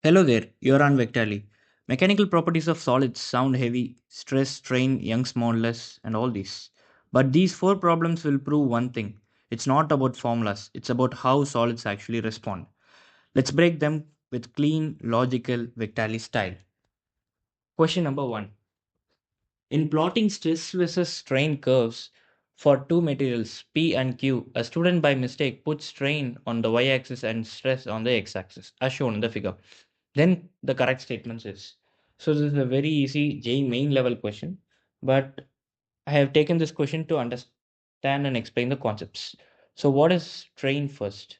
Hello there, you're on Vectali. Mechanical properties of solids sound heavy: stress, strain, Young's modulus, and all these. But these four problems will prove one thing: it's not about formulas, it's about how solids actually respond. Let's break them with clean, logical Vectali style. Question number one: in plotting stress versus strain curves for two materials, P and Q, a student by mistake puts strain on the y-axis and stress on the x-axis, as shown in the figure. Then the correct statement is. So this is a very easy JEE main level question, but I have taken this question to understand and explain the concepts. So what is strain first?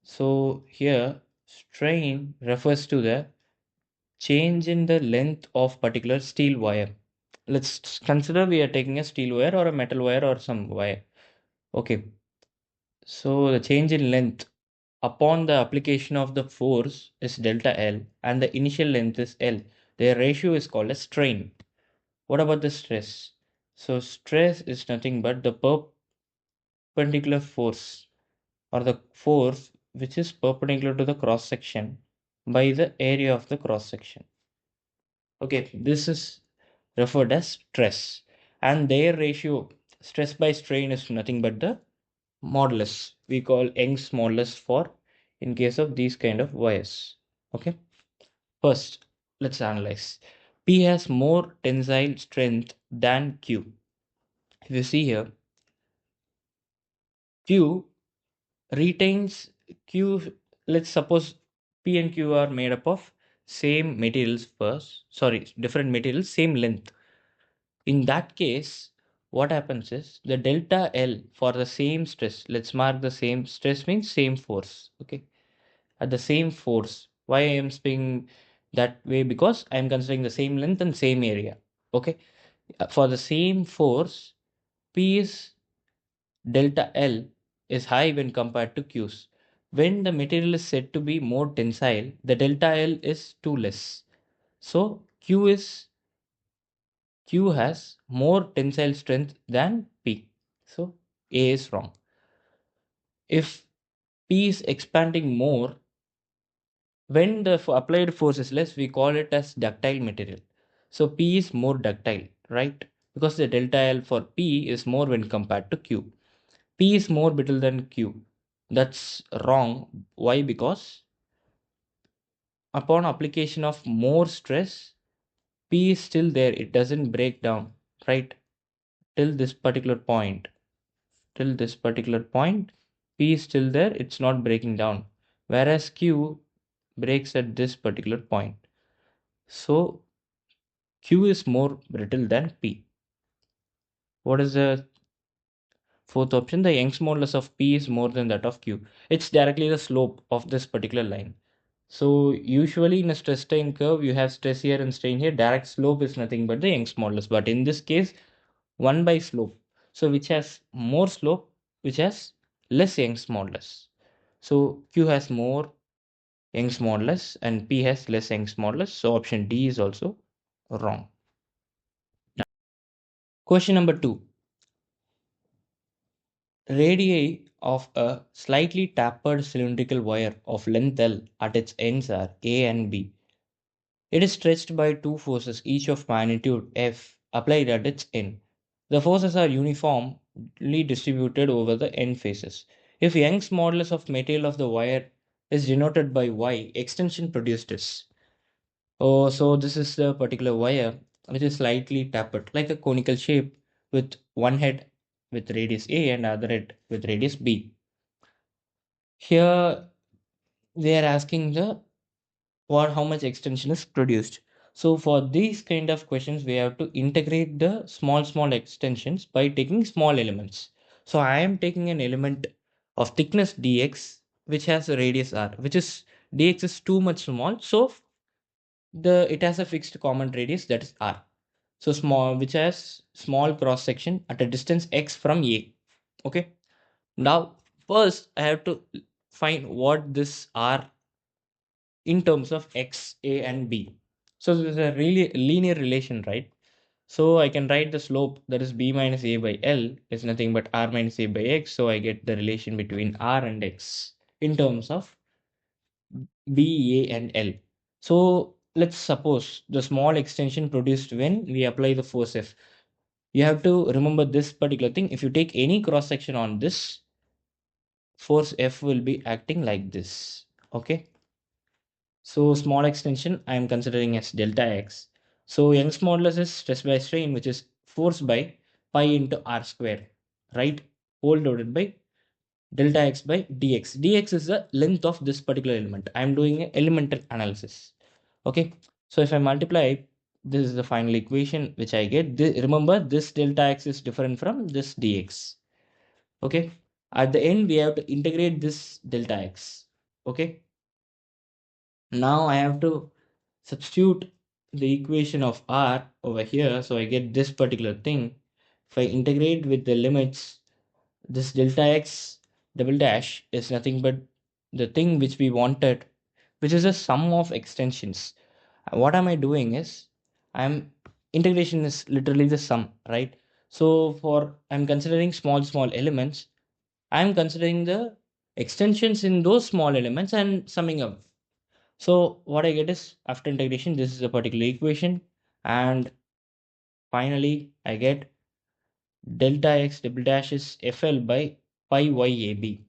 So here strain refers to the change in the length of particular steel wire. Let's consider we are taking a steel wire or a metal wire or some wire. Okay, so the change in length upon the application of the force is delta L and the initial length is L. Their ratio is called a strain. What about the stress? So stress is nothing but the perpendicular force or the force which is perpendicular to the cross section by the area of the cross section. Okay, this is referred as stress, and their ratio stress by strain is nothing but the modulus. We call Young's modulus for in case of these kind of wires. Okay, first let's analyze. P has more tensile strength than Q. If you see here, Q retains Q. Let's suppose P and Q are made up of same materials first. Sorry, different materials, same length. In that case, what happens is the delta L for the same stress. Let's mark the same stress means same force. Okay, at the same force. Why I am speaking that way? Because I am considering the same length and same area. Okay, for the same force, P is delta L is high when compared to Q's. When the material is said to be more tensile, the delta L is too less. So Q has more tensile strength than P. So A is wrong. If P is expanding more, when the applied force is less, we call it as ductile material. So P is more ductile, right? Because the delta L for P is more when compared to Q. P is more brittle than Q. That's wrong. Why? Because upon application of more stress, P is still there. It doesn't break down, right? Till this particular point. Till this particular point, P is still there. It's not breaking down. Whereas Q breaks at this particular point. So Q is more brittle than P. What is the fourth option? The Young's modulus of P is more than that of Q. It's directly the slope of this particular line. So usually in a stress strain curve, you have stress here and strain here. Direct slope is nothing but the Young's modulus. But in this case, 1 by slope. So which has more slope, which has less Young's modulus. So Q has more Young's modulus and P has less Young's modulus. So option D is also wrong. Question number 2. Radii of a slightly tapered cylindrical wire of length L at its ends are A and B. It is stretched by two forces, each of magnitude F, applied at its end. The forces are uniformly distributed over the end faces. If Young's modulus of material of the wire is denoted by Y, extension produced is. Oh, so this is the particular wire which is slightly tapered, like a conical shape with one head with radius A and other head with radius B. Here they are asking the what how much extension is produced. So for these kind of questions, we have to integrate the small extensions by taking small elements. So I am taking an element of thickness dx which has a radius r, which is dx is too much small, so the it has a fixed common radius, that is r. So small, which has small cross section at a distance x from a. Okay, now first I have to find what this r in terms of x, a, and b. So this is a really linear relation, right? So I can write the slope, that is b minus a by l, is nothing but r minus a by x. So I get the relation between r and x in terms of b, a, and l. So let's suppose the small extension produced when we apply the force F. You have to remember this particular thing. If you take any cross section on this, force F will be acting like this. Okay. So small extension I am considering as delta x. So Young's modulus is stress by strain, which is force by pi into r square, right? Whole divided by delta x by dx. Dx is the length of this particular element. I am doing an elemental analysis. Okay. So if I multiply, this is the final equation which I get. Remember, this delta x is different from this dx. Okay. At the end, we have to integrate this delta x. Okay. Now I have to substitute the equation of r over here. So I get this particular thing. If I integrate with the limits, this delta x double dash is nothing but the thing which we wanted, which is a sum of extensions. What am I doing is, I'm integration is literally the sum, right? So for I'm considering small elements, I'm considering the extensions in those small elements and summing up. So what I get is, after integration, this is a particular equation, and finally I get delta x double dash is FL by pi YAB.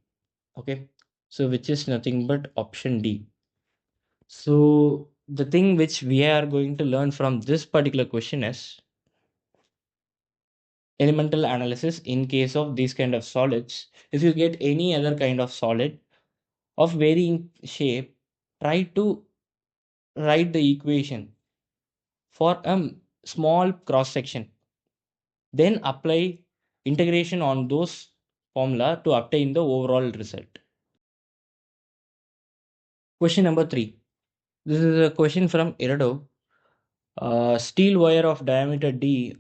Okay, so which is nothing but option D. So the thing which we are going to learn from this particular question is elemental analysis in case of these kind of solids. If you get any other kind of solid of varying shape, try to write the equation for a small cross section, then apply integration on those formula to obtain the overall result. Question number 3. This is a question from Irado. Steel wire of diameter D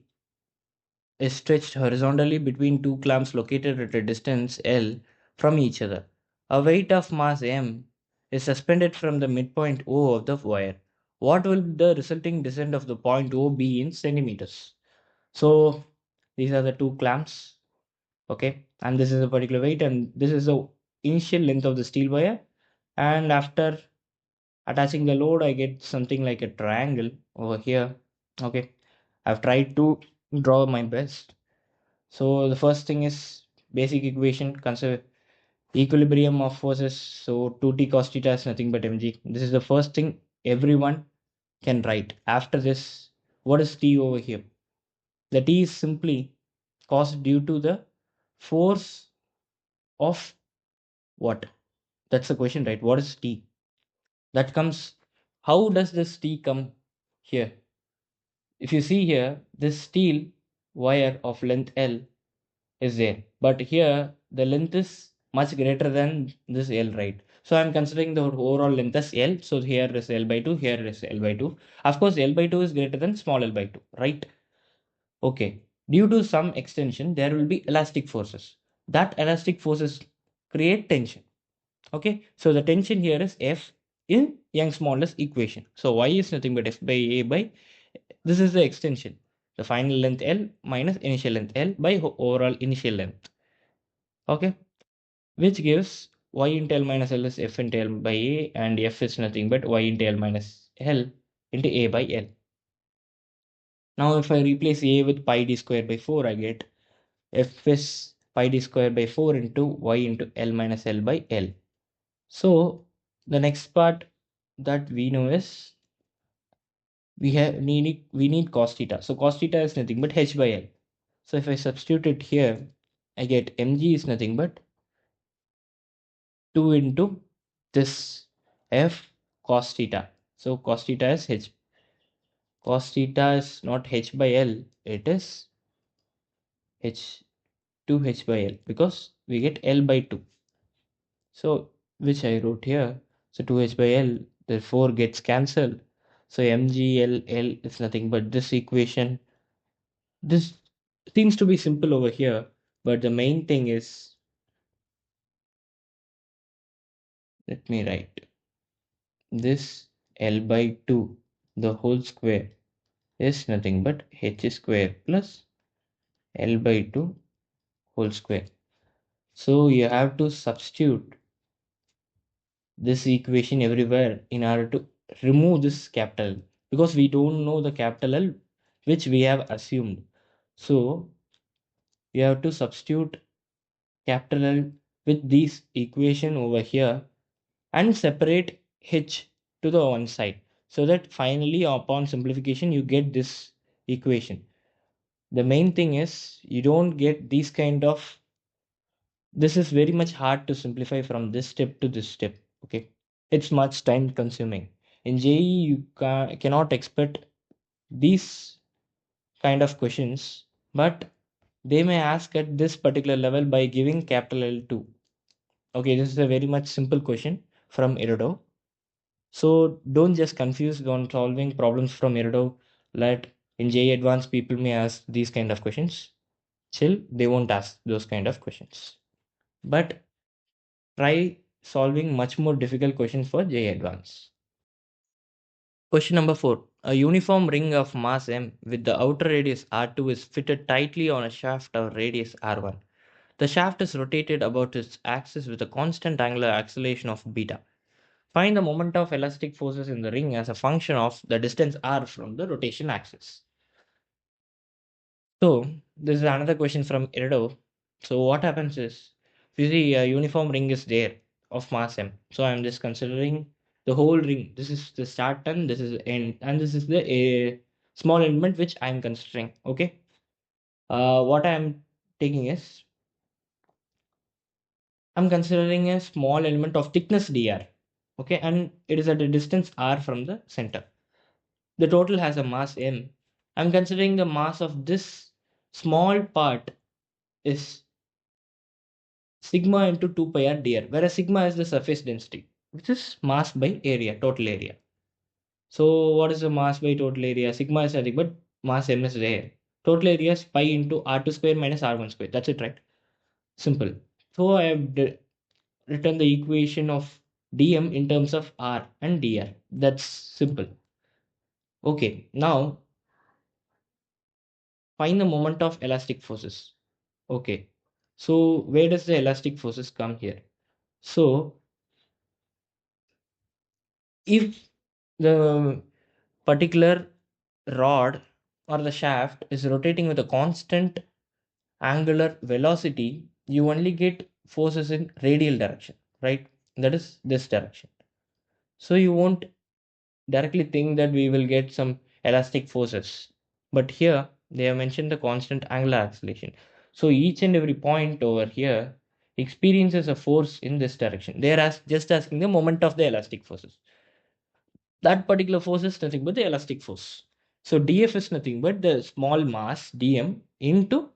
is stretched horizontally between two clamps located at a distance L from each other. A weight of mass M is suspended from the midpoint O of the wire. What will the resulting descent of the point O be in centimeters? So these are the two clamps, okay, and this is a particular weight, and this is the initial length of the steel wire. And after attaching the load, I get something like a triangle over here. Okay, I've tried to draw my best. So the first thing is basic equation, consider equilibrium of forces. So 2t cos theta is nothing but mg. This is the first thing everyone can write. After this, what is t over here? The t is simply caused due to the force of what? That's the question, right? What is t? That comes. How does this t come here? If you see here, this steel wire of length L is there, but here the length is much greater than this L, right? So I'm considering the overall length as L. So here is L by 2, here is L by 2. Of course, L by 2 is greater than small L by 2, right? Okay. Due to some extension, there will be elastic forces. That elastic forces create tension. Okay. So the tension here is F in Young's modulus equation. So Y is nothing but F by A by, this is the extension. The final length L minus initial length L by overall initial length. Okay. Which gives Y into L minus L is F into L by A, and F is nothing but Y into L minus L into A by L. Now if I replace A with pi d square by 4, I get F is pi d square by 4 into Y into L minus L by L. So the next part that we know is we need cos theta. So cos theta is nothing but H by L. So if I substitute it here, I get mg is nothing but 2 into this F cos theta. So cos theta is H. Cos theta is not H by L, it is H 2H by L, because we get L by 2. So which I wrote here. So 2H by L therefore gets cancelled. So mgl is nothing but this equation. This seems to be simple over here, but the main thing is, let me write this L by 2 the whole square is nothing but H square plus L by 2 whole square. So you have to substitute this equation everywhere in order to remove this capital because we don't know the capital L which we have assumed. So we have to substitute capital L with this equation over here and separate h to the one side so that finally upon simplification you get this equation. The main thing is you don't get these kind of, this is very much hard to simplify from this step to this step. Okay, it's much time consuming. In JE you cannot expect these kind of questions, but they may ask at this particular level by giving capital L2. Okay, this is a very much simple question from Irido. So don't just confuse on solving problems from Irido. Let in JEE Advanced people may ask these kind of questions. Chill, they won't ask those kind of questions. But try solving much more difficult questions for JEE Advanced. Question number 4. A uniform ring of mass m with the outer radius r2 is fitted tightly on a shaft of radius r1. The shaft is rotated about its axis with a constant angular acceleration of beta. Find the moment of elastic forces in the ring as a function of the distance r from the rotation axis. So, this is another question from Irido. So, what happens is, you see a uniform ring is there of mass m. So, I am just considering the whole ring. This is the start and this is the end, and this is the small element which I am considering. Okay. What I am taking is, I'm considering a small element of thickness dr. Okay, and it is at a distance r from the center. The total has a mass m. I'm considering the mass of this small part is sigma into 2 pi r dr, whereas sigma is the surface density, which is mass by area, total area. So what is the mass by total area? Sigma is nothing but mass m is there. Total area is pi into r2 square minus r1 square. That's it, right? Simple. So I have written the equation of dm in terms of r and dr. That's simple. Okay, now find the moment of elastic forces. Okay, so where does the elastic forces come here? So if the particular rod or the shaft is rotating with a constant angular velocity, you only get forces in radial direction, right? That is this direction. So you won't directly think that we will get some elastic forces. But here they have mentioned the constant angular acceleration. So each and every point over here experiences a force in this direction. They are just asking the moment of the elastic forces. That particular force is nothing but the elastic force. So df is nothing but the small mass dm into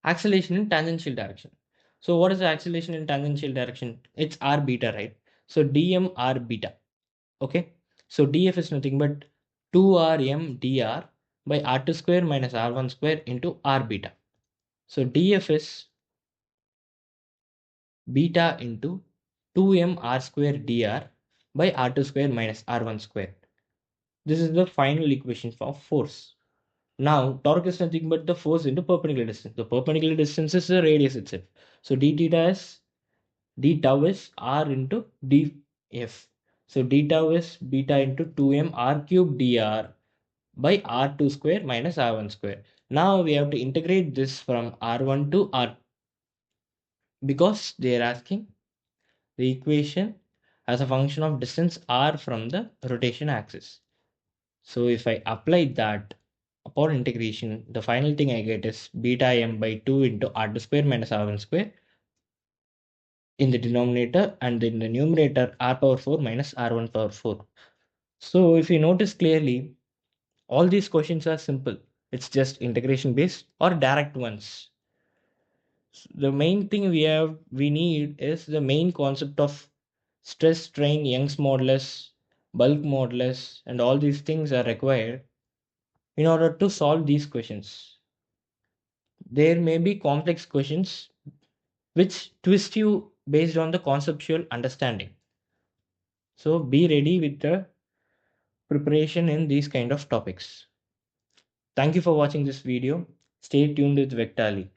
acceleration in tangential direction. So what is the acceleration in tangential direction? It's r beta, right? So dm r beta. Okay. So df is nothing but 2rm dr by r2 square minus r1 square into r beta. So df is beta into 2m r square dr by r2 square minus r1 square. This is the final equation for force. Now, torque is nothing but the force into perpendicular distance. The perpendicular distance is the radius itself. So d theta is d tau is r into df. So d tau is beta into 2m r cube dr by r2 square minus r1 square. Now we have to integrate this from r1 to r, because they are asking the equation as a function of distance r from the rotation axis. So if I apply that upon integration, the final thing I get is beta m by 2 into r2 square minus r1 square in the denominator, and in the numerator r power 4 minus r1 power 4. So if you notice clearly, all these questions are simple. It's just integration based or direct ones. The main thing we need is the main concept of stress, strain, Young's modulus, bulk modulus, and all these things are required in order to solve these questions. There may be complex questions which twist you based on the conceptual understanding. So be ready with the preparation in these kind of topics. Thank you for watching this video. Stay tuned with Vectali.